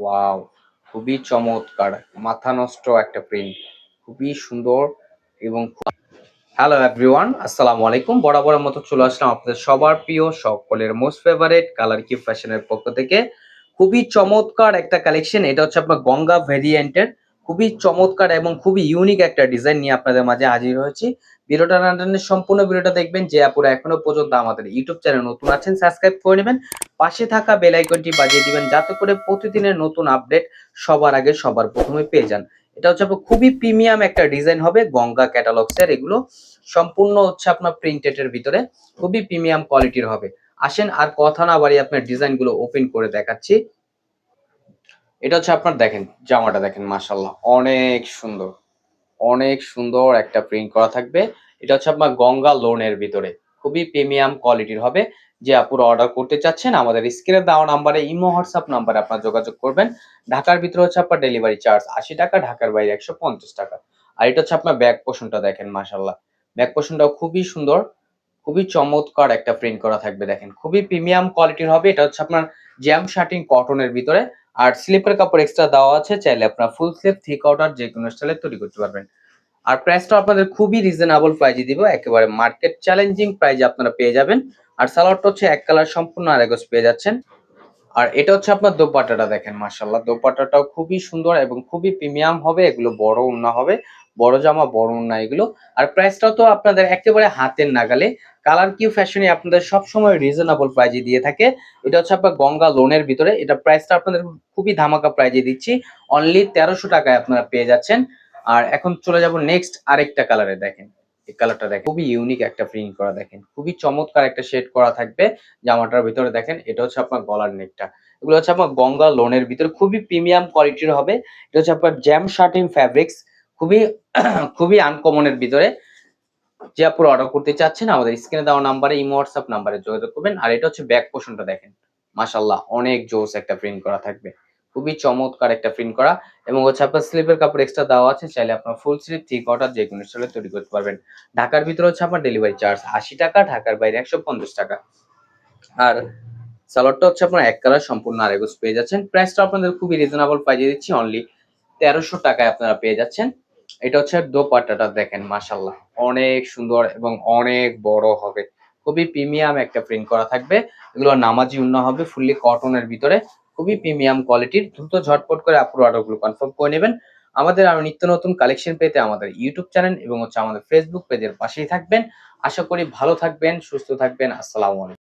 Wow, খুবই চমৎকার, মাথা নষ্ট একটা প্রিন্ট, খুবই সুন্দর। এবং হ্যালো এভরিওয়ান, আসসালামু আলাইকুম। বরাবরের মতো চলে আসলাম আপনাদের সবার প্রিয়, সকলের মোস্ট ফেভারিট কালার কিউব ফ্যাশনের পক্ষ থেকে। খুবই চমৎকার একটা কালেকশন, এটা হচ্ছে আপনার গঙ্গা ভেরিয়েন্টের। খুবই চমৎকার এবং খুবই ইউনিক একটা ডিজাইন নিয়ে আপনাদের মাঝে হাজির হয়েছি। ভিডিওটা না টেনে সম্পূর্ণ ভিডিওটা দেখবেন। যে আপুরা এখনো পর্যন্ত আমাদের ইউটিউব চ্যানেল নতুন আছেন, সাবস্ক্রাইব করে নেবেন, পাশে থাকা বেল আইকনটি বাজিয়ে দিবেন, যাতে করে প্রতিদিনের নতুন আপডেট সবার আগে সবার প্রথমে পেয়ে যান। এটা হচ্ছে আপনার খুবই প্রিমিয়াম একটা ডিজাইন হবে গঙ্গা ক্যাটালগস এর। এগুলো সম্পূর্ণ হচ্ছে আপনার প্রিন্টেড এর ভিতরে, খুবই প্রিমিয়াম কোয়ালিটির হবে। আসেন আর কথা না বাড়িয়ে আপনার ডিজাইন গুলো ওপেন করে দেখাচ্ছি। এটা হচ্ছে আপনার দেখেন, জামাটা দেখেন, মাশাআল্লাহ অনেক সুন্দর, অনেক সুন্দর একটা প্রিন্ট করা থাকবে। এটা হচ্ছে আপনার গঙ্গা লোনের ভিতরে, খুবই প্রিমিয়াম কোয়ালিটির হবে। যে আপুরা অর্ডার করতে চাচ্ছেন আমাদের স্ক্রিনে দেওয়া নাম্বারে, ইমো হোয়াটসঅ্যাপ নাম্বারে আপনার যোগাযোগ করবেন। ঢাকার ভিতরে হচ্ছে আপনার ডেলিভারি চার্জ 80 টাকা, ঢাকার বাইরে 150 টাকা। আর এটা হচ্ছে আপনার ব্যাক পোর্শনটা দেখেন, মাশাআল্লাহ ব্যাক পোর্শনটাও খুবই সুন্দর, খুবই চমৎকার একটা প্রিন্ট করা থাকবে। দেখেন খুবই প্রিমিয়াম কোয়ালিটির হবে। এটা হচ্ছে আপনার জ্যাম শার্টিং কটনের ভিতরে। আর স্লিপের কাপড় এক্সট্রা দেওয়া আছে, চাইলে আপনার ফুল স্লিপ থ্রি কোয়ার্টার যে কোনো স্টাইলে তৈরি করতে পারবেন। আর প্রাইসটা আপনাদের খুবই রিজনেবল প্রাইজে দিব, একেবারে মার্কেট চ্যালেঞ্জিং প্রাইজে আপনারা পেয়ে যাবেন। আর সালোয়ারটা হচ্ছে এক কালার সম্পূর্ণ আরেগস পেয়ে যাচ্ছেন। আর এটা হচ্ছে আপনার দোপাট্টাটা দেখেন, মাশাআল্লাহ দোপাট্টাটাও খুবই সুন্দর এবং খুবই প্রিমিয়াম হবে। এগুলো বড় ওড়না হবে, বড় জামা বড় ওড়না এগুলো। আর প্রাইসটাও তো আপনাদের একেবারে হাতের নাগালে। কালার কিউ ফ্যাশনে আপনাদের সবসময় রিজনেবল প্রাইজে দিয়ে থাকে। এটা হচ্ছে আপনার গঙ্গা লোনের ভিতরে। এটা প্রাইসটা আপনাদের খুবই ধামাকা প্রাইজে দিচ্ছি, অনলি 1300 টাকায় আপনারা পেয়ে যাচ্ছেন। আর এখন চলে যাব নেক্সট আরেকটা কালারে। দেখেন এই কালারটা দেখেন, খুবই ইউনিক একটা প্রিন্ট করা, দেখেন খুবই চমৎকার একটা শেড করা থাকবে জামাটার ভিতরে। দেখেন এটা হচ্ছে আপনার গলার নেকটা। এগুলো হচ্ছে আপনার গঙ্গা লোনের ভিতরে, খুবই প্রিমিয়াম কোয়ালিটির হবে। এটা হচ্ছে আপনার জ্যাম শার্টিং ফ্যাব্রিক্স, খুবই খুবই আনকমনের ভিতরে। যে আপুরা অর্ডার করতে চাচ্ছেন আমাদের স্ক্রিনে দেওয়া নাম্বারে, ইমো হোয়াটসঅ্যাপ নাম্বারে যোগাযোগ করবেন। আর এটা হচ্ছে ব্যাক পোর্শনটা দেখেন, মাশাআল্লাহ অনেক জোস একটা প্রিন্ট করা থাকবে, খুবই চমৎকার একটা প্রিন্ট করা। এবং হচ্ছে আপনার স্লিপের কাপড় এক্সট্রা দেওয়া আছে, চাইলে আপনার ফুল স্লিপ থ্রি কোয়ার্টার যে কোনো স্টাইলে তৈরি করতে পারবেন। ঢাকার ভিতরে হচ্ছে আপনার ডেলিভারি চার্জ 80 টাকা, ঢাকার বাইরে 150 টাকা। আর সালোয়ারটা হচ্ছে আপনার এক কালার সম্পূর্ণ আরেগস পেয়ে যাচ্ছেন। প্রাইসটা আপনাদের খুবই রিজনেবল প্রাইসে দিচ্ছি, অনলি 1300 টাকায় আপনারা পেয়ে যাচ্ছেন। এটা হচ্ছে দোপাট্টাটা দেখেন, মাশাআল্লাহ অনেক সুন্দর এবং অনেক বড় হবে, খুবই প্রিমিয়াম একটা প্রিন্ট করা থাকবে। এগুলো নামাজি উন্না হবে, ফুললি কটনের ভিতরে, খুবই প্রিমিয়াম কোয়ালিটির। দ্রুত ঝটপট করে আপনার অর্ডারগুলো কনফার্ম করে নেবেন। আমাদের আরো নিত্য নতুন কালেকশন পেতে আমাদের ইউটিউব চ্যানেল এবং হচ্ছে আমাদের ফেসবুক পেজের পাশেই থাকবেন। আশা করি ভালো থাকবেন, সুস্থ থাকবেন। আসসালামু আলাইকুম।